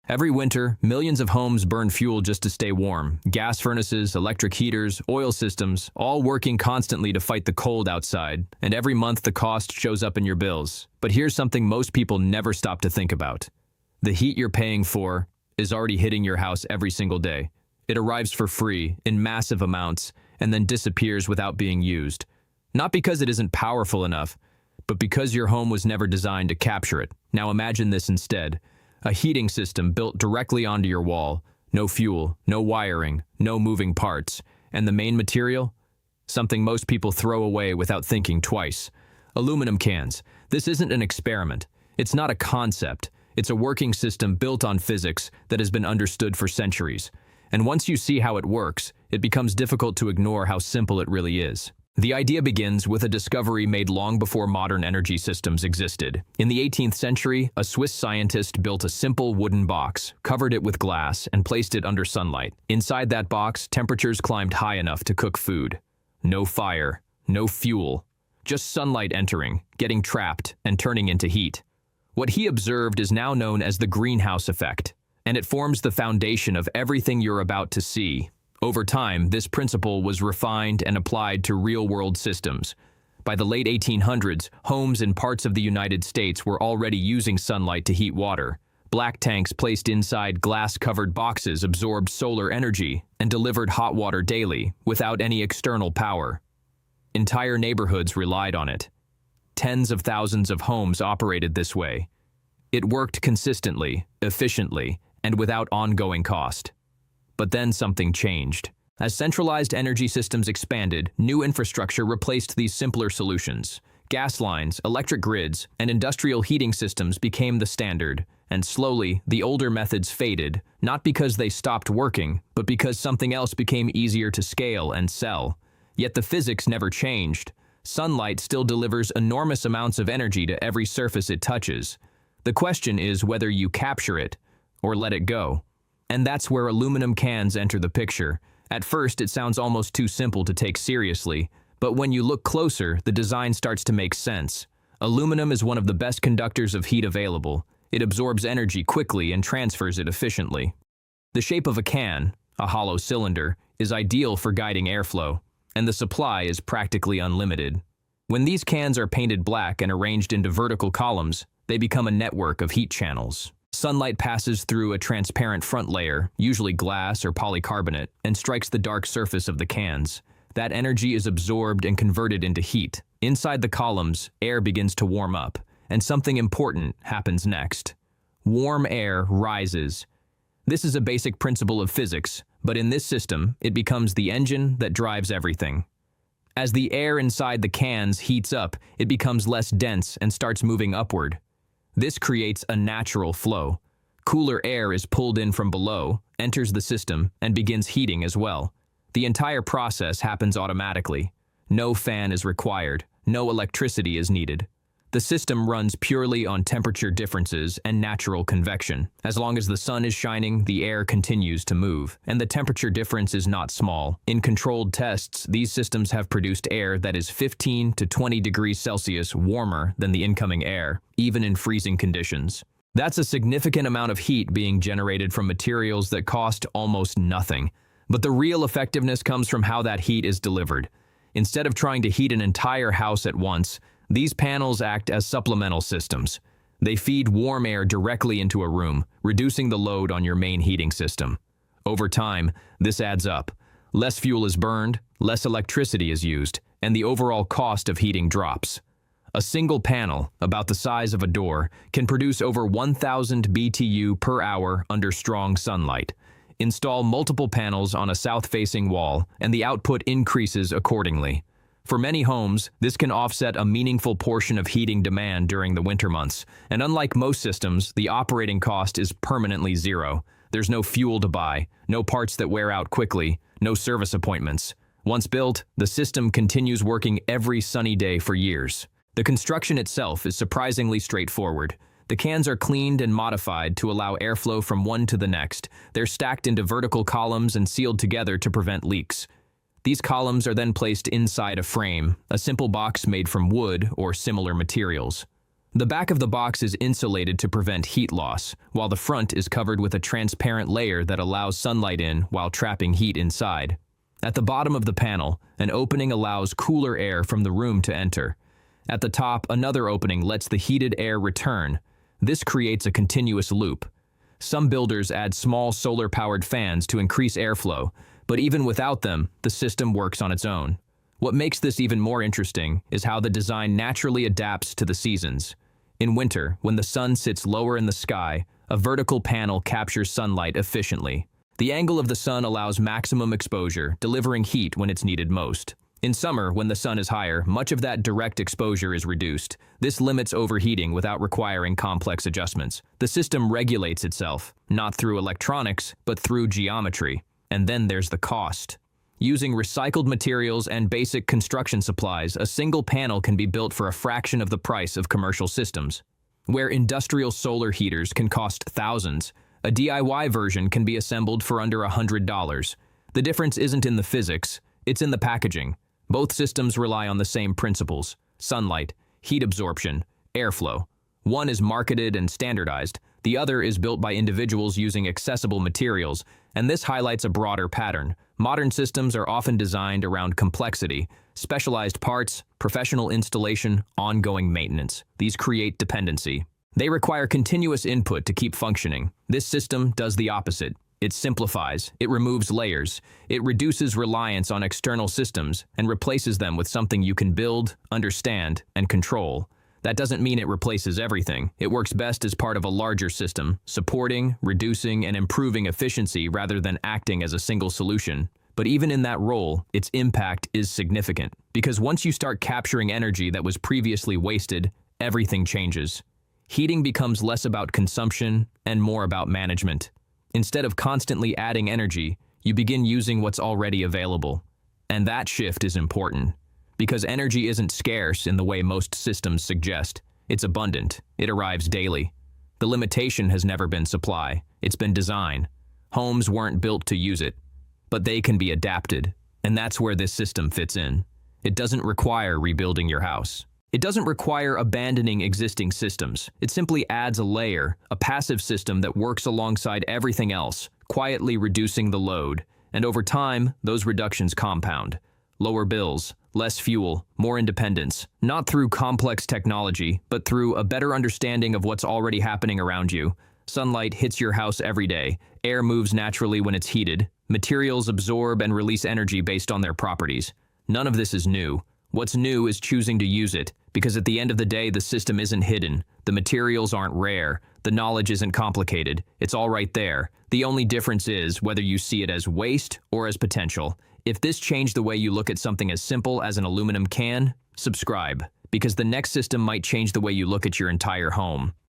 Every winter, millions of homes burn fuel just to stay warm. Gas furnaces, electric heaters, oil systems, all working constantly to fight the cold outside. And every month the cost shows up in your bills. But here's something most people never stop to think about. The heat you're paying for is already hitting your house every single day. It arrives for free, in massive amounts, and then disappears without being used. Not because it isn't powerful enough, but because your home was never designed to capture it. Now imagine this instead. A heating system built directly onto your wall. No fuel, no wiring, no moving parts. And the main material? Something most people throw away without thinking twice. Aluminum cans. This isn't an experiment. It's not a concept. It's a working system built on physics that has been understood for centuries. And once you see how it works, it becomes difficult to ignore how simple it really is. The idea begins with a discovery made long before modern energy systems existed. In the 18th century, a Swiss scientist built a simple wooden box, covered it with glass, and placed it under sunlight. Inside that box, temperatures climbed high enough to cook food. No fire, no fuel, just sunlight entering, getting trapped, and turning into heat. What he observed is now known as the greenhouse effect, and it forms the foundation of everything you're about to see. Over time, this principle was refined and applied to real-world systems. By the late 1800s, homes in parts of the United States were already using sunlight to heat water. Black tanks placed inside glass-covered boxes absorbed solar energy and delivered hot water daily, without any external power. Entire neighborhoods relied on it. Tens of thousands of homes operated this way. It worked consistently, efficiently, and without ongoing cost. But then something changed. As centralized energy systems expanded, new infrastructure replaced these simpler solutions. Gas lines, electric grids, and industrial heating systems became the standard, and slowly, the older methods faded, not because they stopped working, but because something else became easier to scale and sell. Yet the physics never changed. Sunlight still delivers enormous amounts of energy to every surface it touches. The question is whether you capture it or let it go. And that's where aluminum cans enter the picture. At first, it sounds almost too simple to take seriously, but when you look closer, the design starts to make sense. Aluminum is one of the best conductors of heat available. It absorbs energy quickly and transfers it efficiently. The shape of a can, a hollow cylinder, is ideal for guiding airflow, and the supply is practically unlimited. When these cans are painted black and arranged into vertical columns, they become a network of heat channels. Sunlight passes through a transparent front layer, usually glass or polycarbonate, and strikes the dark surface of the cans. That energy is absorbed and converted into heat. Inside the columns, air begins to warm up, and something important happens next. Warm air rises. This is a basic principle of physics, but in this system, it becomes the engine that drives everything. As the air inside the cans heats up, it becomes less dense and starts moving upward. This creates a natural flow. Cooler air is pulled in from below, enters the system, and begins heating as well. The entire process happens automatically. No fan is required. No electricity is needed. The system runs purely on temperature differences and natural convection. As long as the sun is shining, the air continues to move, and the temperature difference is not small. In controlled tests, these systems have produced air that is 15 to 20 degrees Celsius warmer than the incoming air, even in freezing conditions. That's a significant amount of heat being generated from materials that cost almost nothing. But the real effectiveness comes from how that heat is delivered. Instead of trying to heat an entire house at once, these panels act as supplemental systems. They feed warm air directly into a room, reducing the load on your main heating system. Over time, this adds up. Less fuel is burned, less electricity is used, and the overall cost of heating drops. A single panel, about the size of a door, can produce over 1,000 BTU per hour under strong sunlight. Install multiple panels on a south-facing wall, and the output increases accordingly. For many homes, this can offset a meaningful portion of heating demand during the winter months, and unlike most systems, the operating cost is permanently zero. There's no fuel to buy, no parts that wear out quickly, no service appointments. Once built, the system continues working every sunny day for years. The construction itself is surprisingly straightforward. The cans are cleaned and modified to allow airflow from one to the next. They're stacked into vertical columns and sealed together to prevent leaks. These columns are then placed inside a frame, a simple box made from wood or similar materials. The back of the box is insulated to prevent heat loss, while the front is covered with a transparent layer that allows sunlight in while trapping heat inside. At the bottom of the panel, an opening allows cooler air from the room to enter. At the top, another opening lets the heated air return. This creates a continuous loop. Some builders add small solar-powered fans to increase airflow, but even without them, the system works on its own. What makes this even more interesting is how the design naturally adapts to the seasons. In winter, when the sun sits lower in the sky, a vertical panel captures sunlight efficiently. The angle of the sun allows maximum exposure, delivering heat when it's needed most. In summer, when the sun is higher, much of that direct exposure is reduced. This limits overheating without requiring complex adjustments. The system regulates itself, not through electronics, but through geometry. And then there's the cost. Using recycled materials and basic construction supplies, a single panel can be built for a fraction of the price of commercial systems. Where industrial solar heaters can cost thousands, a DIY version can be assembled for under $100. The difference isn't in the physics, it's in the packaging. Both systems rely on the same principles: sunlight, heat absorption, airflow. One is marketed and standardized, the other is built by individuals using accessible materials, and this highlights a broader pattern. Modern systems are often designed around complexity, specialized parts, professional installation, ongoing maintenance. These create dependency. They require continuous input to keep functioning. This system does the opposite. It simplifies, it removes layers, it reduces reliance on external systems and replaces them with something you can build, understand, and control. That doesn't mean it replaces everything. It works best as part of a larger system, supporting, reducing, and improving efficiency rather than acting as a single solution. But even in that role, its impact is significant. Because once you start capturing energy that was previously wasted, everything changes. Heating becomes less about consumption and more about management. Instead of constantly adding energy, you begin using what's already available. And that shift is important. Because energy isn't scarce in the way most systems suggest. It's abundant. It arrives daily. The limitation has never been supply. It's been design. Homes weren't built to use it, but they can be adapted. And that's where this system fits in. It doesn't require rebuilding your house. It doesn't require abandoning existing systems. It simply adds a layer, a passive system that works alongside everything else, quietly reducing the load. And over time, those reductions compound. Lower bills, less fuel, more independence, not through complex technology, but through a better understanding of what's already happening around you. Sunlight hits your house every day, air moves naturally when it's heated, materials absorb and release energy based on their properties. None of this is new. What's new is choosing to use it, because at the end of the day, the system isn't hidden, the materials aren't rare, the knowledge isn't complicated, it's all right there. The only difference is whether you see it as waste or as potential. If this changed the way you look at something as simple as an aluminum can, subscribe, because the next system might change the way you look at your entire home.